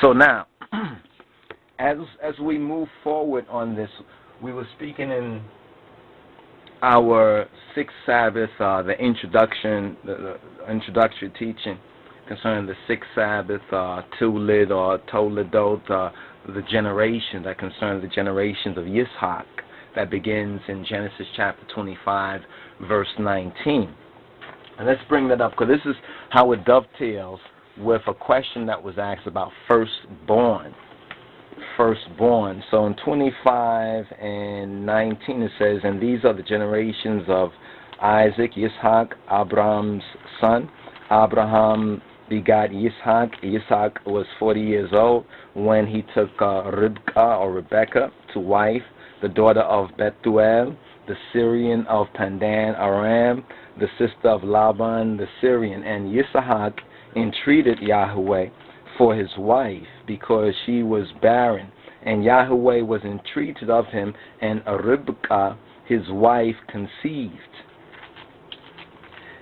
So now, as we move forward on this, we were speaking in our sixth Sabbath, the introduction, the introductory teaching concerning the sixth Sabbath, TOLEDOTH, the generation that concerns the generations of Yitzhak, that begins in Genesis chapter 25, verse 19. And let's bring that up, because this is how it dovetails with a question that was asked about firstborn. Firstborn. So in 25 and 19 it says, and these are the generations of Isaac, Yitzhak, Abraham's son. Abraham begot Yitzhak. Yitzhak was 40 years old when he took Rebecca to wife, the daughter of Bethuel, the Syrian of Pandan Aram, the sister of Laban the Syrian. And Yitzhak entreated Yahweh for his wife because she was barren, and Yahweh was entreated of him, and Rebekah his wife conceived.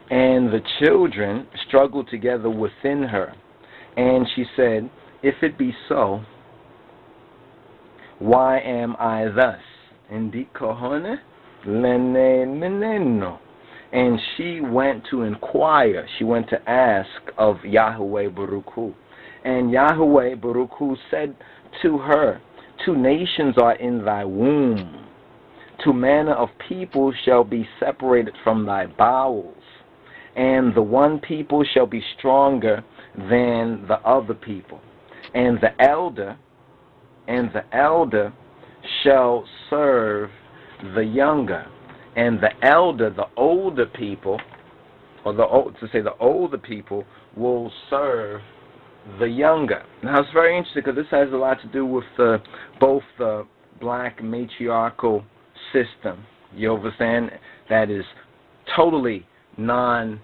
And the children struggled together within her, and she said, if it be so, why am I thus? And she went to inquire, she went to ask of Yahweh Baruch Hu. And Yahweh Baruch Hu said to her, 2 nations are in thy womb, 2 manner of people shall be separated from thy bowels, and the one people shall be stronger than the other people, and the elder shall serve the younger, and the elder, the older people, or the older people will serve the younger. Now it's very interesting because this has a lot to do with both the black matriarchal system, you understand, that is totally non-sexist.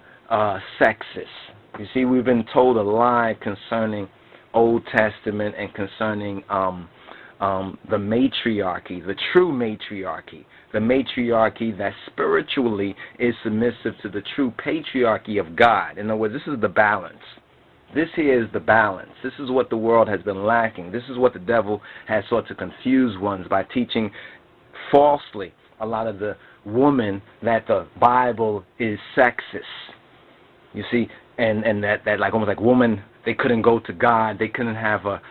You see, we've been told a lie concerning Old Testament and concerning the matriarchy, the true matriarchy, the matriarchy that spiritually is submissive to the true patriarchy of God. In other words, this is the balance. This here is the balance. This is what the world has been lacking. This is what the devil has sought to confuse ones by teaching falsely a lot of the women that the Bible is sexist. You see, and that like almost like women, they couldn't go to God, they couldn't have a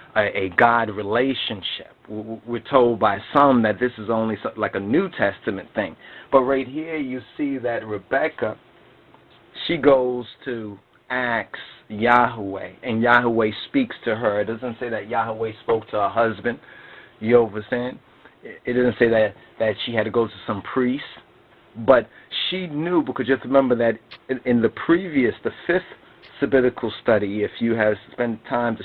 God relationship. We're told by some that this is only like a New Testament thing. But right here you see that Rebecca, she goes to ask Yahweh, and Yahweh speaks to her. It doesn't say that Yahweh spoke to her husband. You understand? It doesn't say that she had to go to some priest. But she knew, because you have to remember that in the previous, the 5th sabbatical study, if you have spent time to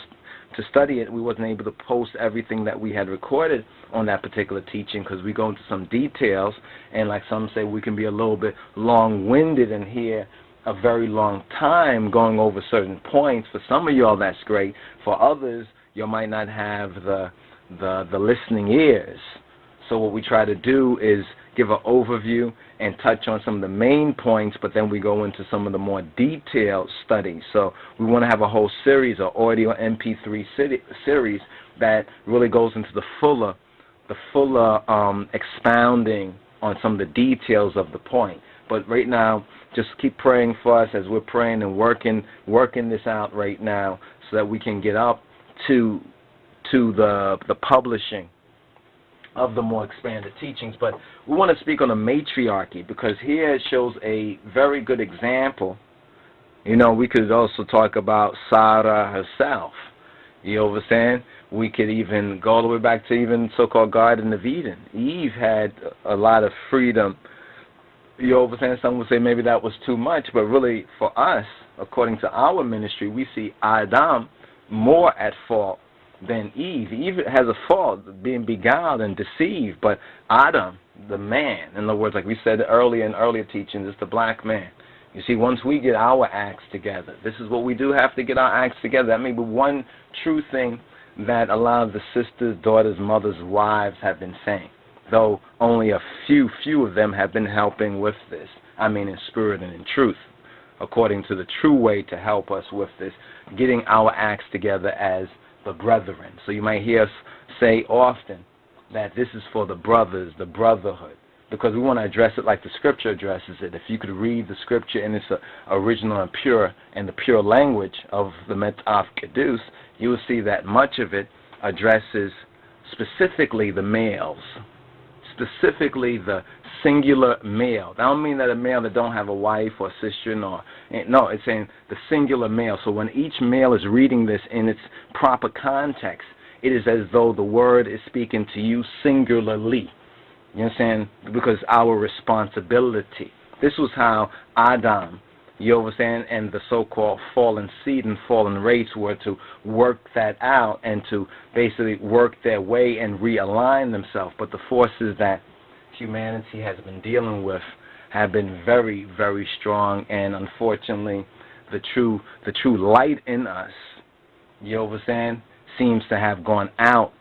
study it, we wasn't able to post everything that we had recorded on that particular teaching because we go into some details, and like some say, we can be a little bit long-winded and here a very long time going over certain points. For some of y'all, that's great. For others, you might not have the listening ears. So what we try to do is give an overview and touch on some of the main points, but then we go into some of the more detailed studies. So we want to have a whole series, an audio MP3 series that really goes into the fuller expounding on some of the details of the point. But right now, just keep praying for us as we're praying and working this out right now so that we can get up to the publishing of the more expanded teachings. But we want to speak on the matriarchy because here it shows a very good example. You know, we could also talk about Sarah herself. You understand? We could even go all the way back to even so-called Garden of Eden. Eve had a lot of freedom. You understand? Some would say maybe that was too much, but really for us, according to our ministry, we see Adam more at fault than Eve. Eve has a fault, being beguiled and deceived, but Adam, the man, in other words, like we said earlier in earlier teachings, is the black man. You see, once we get our acts together, this is what we do have to get our acts together. That may be one true thing that a lot of the sisters, daughters, mothers, wives have been saying, though only a few of them have been helping with this. I mean in spirit and in truth, according to the true way to help us with this, getting our acts together as the brethren. So you might hear us say often that this is for the brothers, the brotherhood, because we want to address it like the scripture addresses it. If you could read the scripture in its original and the pure language of the Metaf Kedus, you will see that much of it addresses specifically the males, specifically the singular male. I don't mean that a male that don't have a wife or sister, no, it's saying the singular male. So when each male is reading this in its proper context, it is as though the word is speaking to you singularly. You understand? Because our responsibility. This was how Adam, you understand, and the so-called fallen seed and fallen race were to work that out and to basically work their way and realign themselves. But the forces that humanity has been dealing with have been very, very strong, and unfortunately, the true light in us, you understand, seems to have gone out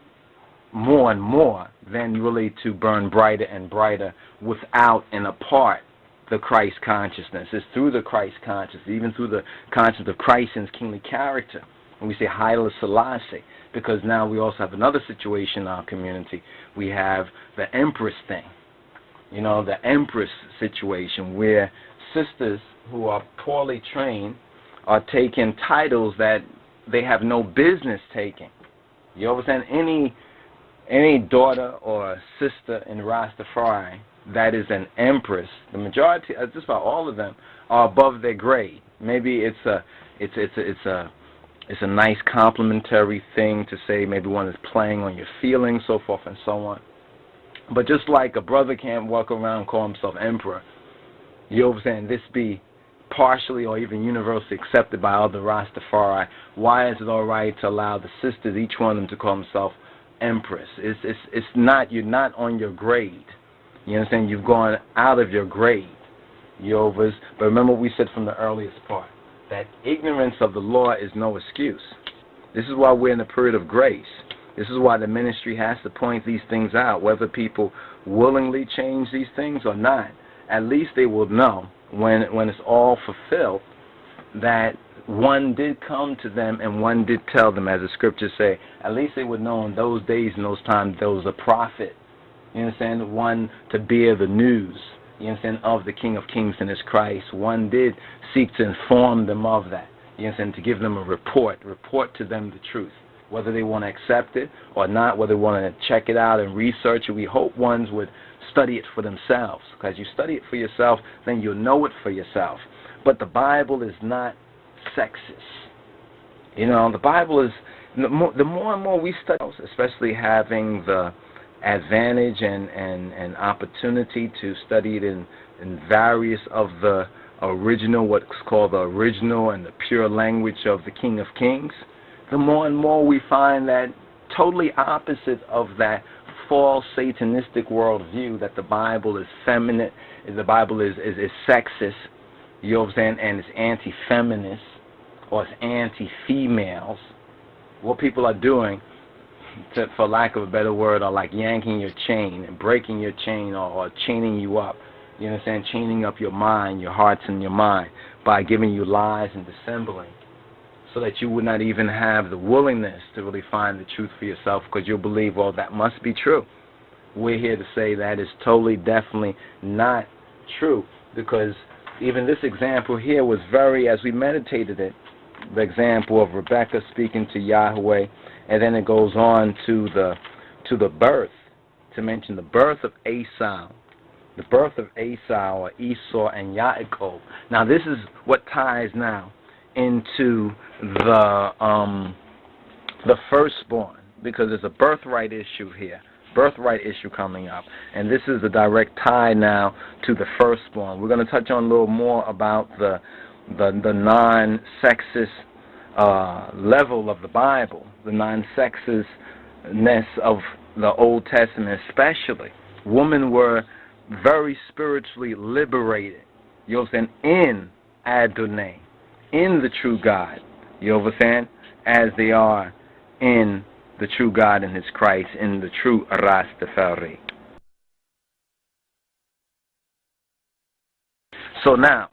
more and more than really to burn brighter and brighter without and apart the Christ consciousness. It's through the Christ consciousness, even through the consciousness of Christ and his kingly character. When we say Haile Selassie, because now we also have another situation in our community. We have the Empress thing, you know, the Empress situation, where sisters who are poorly trained are taking titles that they have no business taking. You understand? Any daughter or sister in Rastafari that is an empress, the majority, just about all of them, are above their grade. Maybe it's a nice complimentary thing to say. Maybe one is playing on your feelings, so forth and so on. But just like a brother can't walk around and call himself emperor, you understand? This be partially or even universally accepted by other Rastafari. Why is it all right to allow the sisters, each one of them, to call themselves empress? It's not. You're not on your grade. You understand? You've gone out of your grade. But remember what we said from the earliest part, that ignorance of the law is no excuse. This is why we're in a period of grace. This is why the ministry has to point these things out, whether people willingly change these things or not. At least they will know when it's all fulfilled that one did come to them and one did tell them, as the scriptures say. At least they would know in those days and those times there was a prophet, you understand, one to bear the news, you understand, of the King of Kings and his Christ. One did seek to inform them of that, you understand, to give them a report to them the truth. Whether they want to accept it or not, whether they want to check it out and research it, we hope ones would study it for themselves. Because you study it for yourself, then you'll know it for yourself. But the Bible is not sexist. You know, the Bible is, the more and more we study, especially having the advantage and opportunity to study it in various of the original, what's called the original and the pure language of the King of Kings, the more and more we find that totally opposite of that false satanistic worldview that the Bible is feminine, the Bible is sexist, you know what I'm saying, and it's anti-feminist or it's anti-females. What people are doing, for lack of a better word, are like yanking your chain and breaking your chain or chaining you up. You understand? Chaining up your mind, your hearts and your mind by giving you lies and dissembling, so that you would not even have the willingness to really find the truth for yourself, because you'll believe, well, that must be true. We're here to say that is totally, definitely not true, because even this example here was very, as we meditated it, the example of Rebecca speaking to Yahweh, and then it goes on to the birth, to mention the birth of Esau. The birth of Esau, or Esau and Yaakov. Now this is what ties now into the firstborn, because there's a birthright issue here, birthright issue coming up, and this is a direct tie now to the firstborn. We're going to touch on a little more about the non-sexist level of the Bible, the non-sexistness of the Old Testament especially. Women were very spiritually liberated, you understand, in Adonai, in the true God, you understand, as they are in the true God and his Christ, in the true Rastafari. So now,